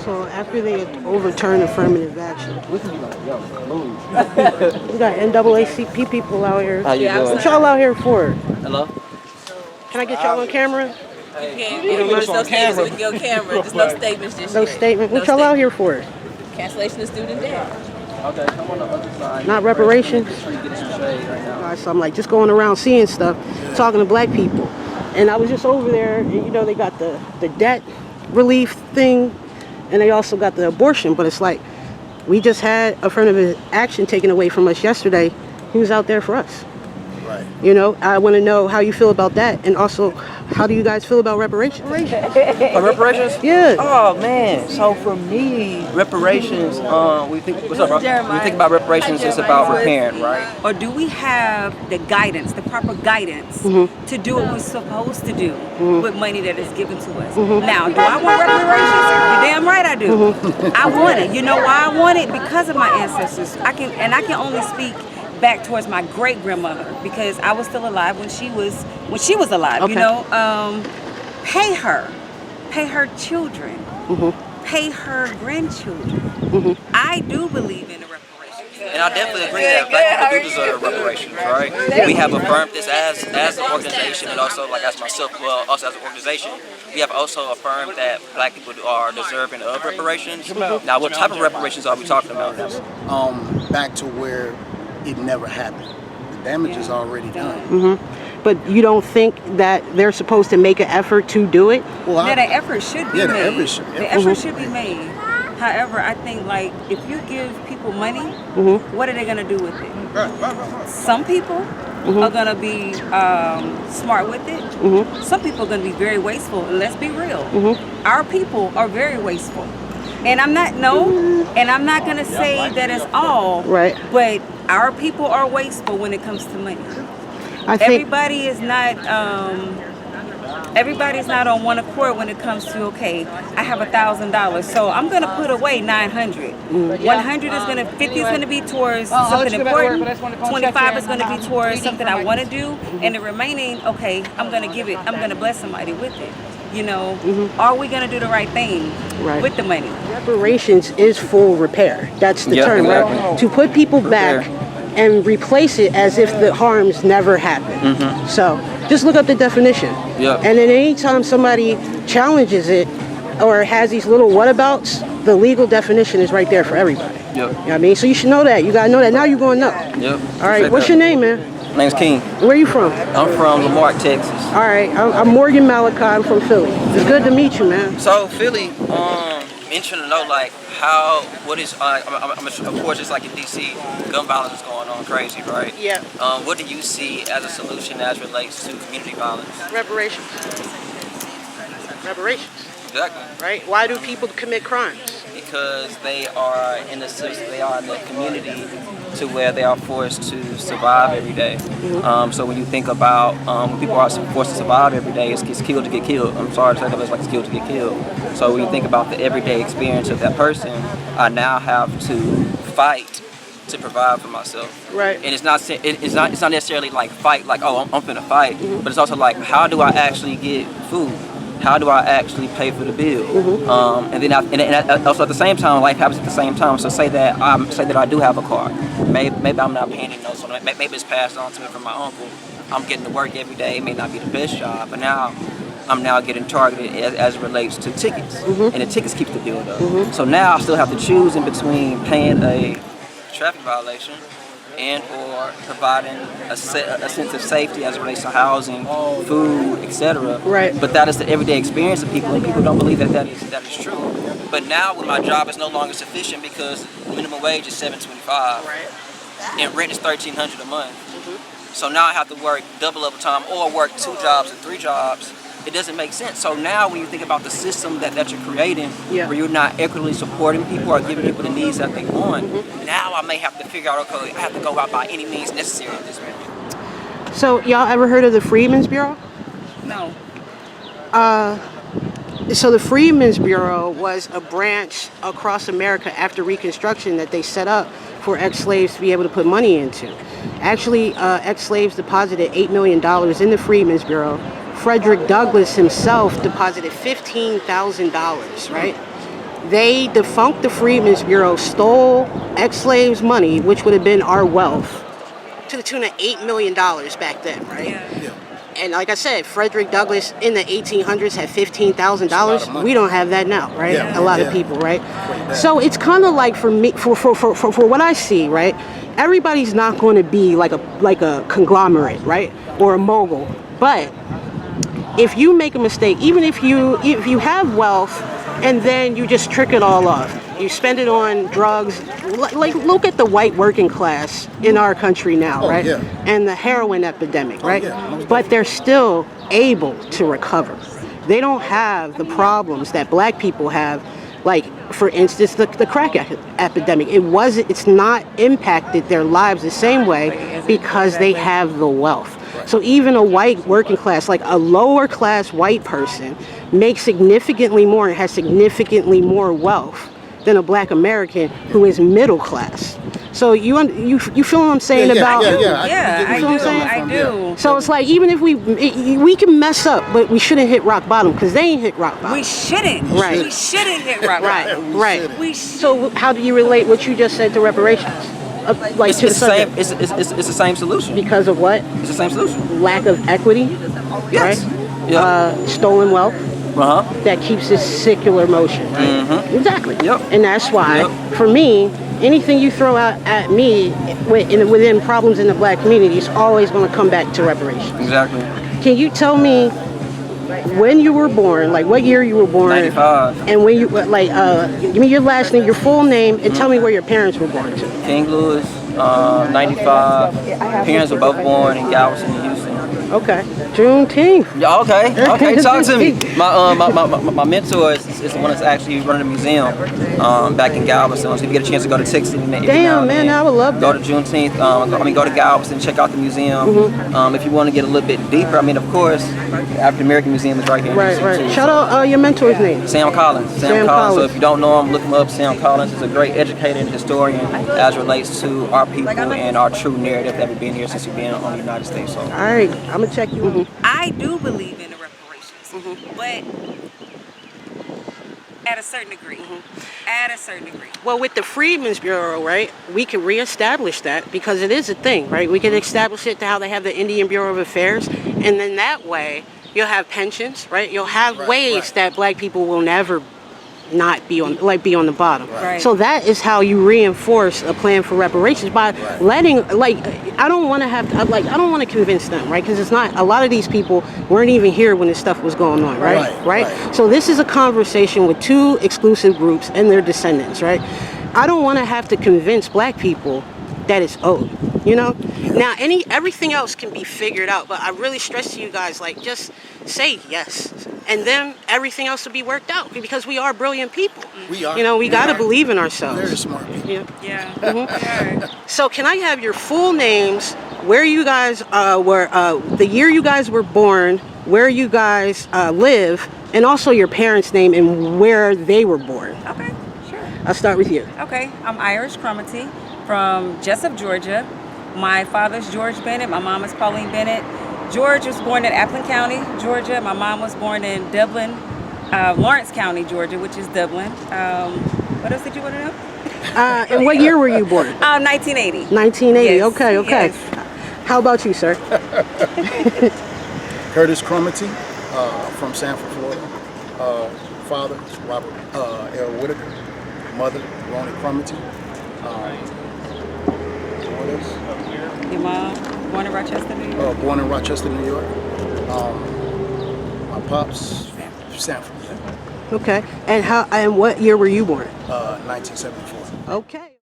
So after they overturn affirmative action, we got NAACP people out here. How you doing? What y'all out here for? Hello? Can I get y'all on camera? You don't want no statements. We can go camera. Just no statements. Just No yet. statement. What No y'all out here for? Cancellation of student debt. Okay, come on the other side. Not reparations? Trying to get some shade right now. So I'm like just going around seeing stuff, talking to black people. And I was just over there, and you know, they got the debt relief thing, and they also got the abortion. But it's like, we just had affirmative action taken away from us yesterday. Who's out there for us? Right. You know, I want to know how you feel about that, and also, how do you guys feel about reparations? Reparations? Yeah. Oh man. So for me, reparations, we think what's up, bro? When we think about reparations, it's about repairing, right? Or do we have the guidance, the proper guidance to do what we're supposed to do with money that is given to us? Now, do I want reparations? You're damn right I do. I want it. You know why I want it? Because of my ancestors. I can only speak back towards my great grandmother because I was still alive when she was alive. Okay. You know, pay her children, pay her grandchildren. I do believe in the reparations. And I definitely agree that black people do deserve reparations, right? We have affirmed this as an organization, and also like as myself, well, also as an organization, we have also affirmed that black people are deserving of reparations. Now, what type of reparations are we talking about now? Back to where it never happened. The damage is already done. But you don't think that they're supposed to make an effort to do it? Well, That an effort should be made. The effort should be made. However, I think like if you give people money, what are they gonna do with it? Some people are gonna be smart with it. Some people are gonna be very wasteful. And let's be real, our people are very wasteful. And I'm not gonna say that it's all, Right. but our people are wasteful when it comes to money. I think Everybody's not on one accord when it comes to, okay, I have $1,000, so I'm gonna put away 900. 100 is gonna, 50 is gonna be towards something important. 25 is gonna be towards something I want to do, and the remaining, okay, I'm gonna bless somebody with it. You know, are we gonna do the right thing with the money? reparations is full repair. That's the term, exactly. right? To put people back and replace it as if the harms never happened. So just look up the definition. Yep. And then anytime somebody challenges it or has these little whatabouts, the legal definition is right there for everybody. Yep. You know what I mean? So you should know that. You gotta know that. Now you're going to know. Yep. All right, what's your name, man? My name's King. Where you from? I'm from Lamar, Texas. All right, I'm Morgan Malachi. I'm from Philly. It's good to meet you, man. So Philly, interesting to know like what is of course it's like in DC, gun violence is going on crazy, right? Yeah. What do you see as a solution as relates to community violence? Reparations. Reparations. Exactly. Right? Why do people commit crimes? Because they are in the community to where they are forced to survive every day. So when you think about when people are forced to survive every day, it's killed to get killed. I'm sorry to say that, but it's like it's killed to get killed. So when you think about the everyday experience of that person, I now have to fight to provide for myself. Right. And it's not necessarily like fight like, oh, I'm finna fight, but it's also like, how do I actually get food? How do I actually pay for the bill? And then also at the same time, life happens at the same time. So say that I do have a car. Maybe I'm not paying any notes on it. Maybe it's passed on to me from my uncle. I'm getting to work every day. It may not be the best job, but now I'm getting targeted as it relates to tickets, and the tickets keep the bill up. So now I still have to choose in between paying a traffic violation and or providing a sense of safety as it relates to housing, food, etc. Right. But that is the everyday experience of people, and people don't believe that is true. But now with my job, it's no longer sufficient because minimum wage is $7.25, and rent is $1,300 a month. So now I have to work double overtime or work 2 jobs or 3 jobs. It doesn't make sense. So now when you think about the system that you're creating, where you're not equitably supporting people or giving people the needs that they want, now I may have to figure out, okay, I have to go out by any means necessary at this moment. So y'all ever heard of the Freedmen's Bureau? No. So the Freedmen's Bureau was a branch across America after Reconstruction that they set up for ex-slaves to be able to put money into. Actually, ex-slaves deposited $8 million in the Freedmen's Bureau Frederick Douglass himself deposited $15,000, right? They defunct the Freedmen's Bureau, stole ex-slaves' money, which would have been our wealth, to the tune of $8 million back then, right? Yeah. And like I said, Frederick Douglass in the 1800s had $15,000. We don't have that now, right? Yeah. A lot of people, right? So it's kind of like for me, for what I see, right? Everybody's not going to be like a conglomerate, right? Or a mogul. But if you make a mistake, even if you have wealth and then you just trick it all off, you spend it on drugs. Like, look at the white working class in our country now, right? Yeah. And the heroin epidemic, right? Yeah. But they're still able to recover. They don't have the problems that black people have. Like, for instance, the crack epidemic. It's not impacted their lives the same way because they have the wealth. So even a white working class, like a lower class white person, makes significantly more and has significantly more wealth than a black American who is middle class. So you feel what I'm saying about? I do. So it's like, even if we can mess up, but we shouldn't hit rock bottom, because they ain't hit rock bottom. We shouldn't. Right. We shouldn't hit rock bottom. Right. So how do you relate what you just said to reparations? Like, It's the same. It's the same solution. Because of what? It's the same solution. Lack of equity. Yes. Right. Yeah. Stolen wealth. That keeps this secular motion, right? Exactly. Yep. And that's why, for me, anything you throw out at me within problems in the black community is always going to come back to reparations. Exactly. Can you tell me when you were born, like what year you were born? 95. And when you, give me your last name, your full name, and tell me where your parents were born to. King Louis, 95. Parents were both born in Galveston, Houston. Okay. Juneteenth. Yeah, okay, talk to me. My mentor is the one that's actually running the museum back in Galveston. So if you get a chance to go to Texas, damn, man, I would love go that. to Juneteenth. Go to Galveston, check out the museum. If you want to get a little bit deeper, of course, the African American Museum is right here. Right. Shout out your mentor's name. Sam Collins. Sam Collins. So if you don't know him, look him up. Sam Collins is a great educator and historian as relates to our people and our true narrative that we've been here since we've been on the United States. So. All right, I'm gonna check you. I do believe in the reparations, but at a certain degree. At a certain degree. Well, with the Freedmen's Bureau, right, we can reestablish that, because it is a thing, right? We can establish it to how they have the Indian Bureau of Affairs, and then that way you'll have pensions, right? You'll have ways that black people will never not be on the bottom. Right. So that is how you reinforce a plan for reparations, by letting, I don't want to convince them, right? Because it's not, a lot of these people weren't even here when this stuff was going on, right? So this is a conversation with two exclusive groups and their descendants, right? I don't want to have to convince black people that it's owed, you know? Now, everything else can be figured out, but I really stress to you guys, just say yes. And then everything else will be worked out, because we are brilliant people. We are. You know, we got to believe in ourselves. Very smart people. Yeah. So can I have your full names, where you guys were, the year you guys were born, where you guys live, and also your parents' name and where they were born? Okay, sure. I'll start with you. Okay, I'm Irish Cromitty from Jessup, Georgia. My father's George Bennett. My mom is Pauline Bennett. George was born in Appleton County, Georgia. My mom was born in Dublin, Lawrence County, Georgia, which is Dublin. What else did you want to know? And what year were you born? 1980. 1980. Yes. Okay. Yes. How about you, sir? Curtis Cromitty, from Sanford, Florida. Father, Robert L. Whitaker. Mother, Ronnie Cromitty. What else? Your mom, born in Rochester, New York? Born in Rochester, New York. My pops, Sanford. Okay. And what year were you born? 1974. Okay.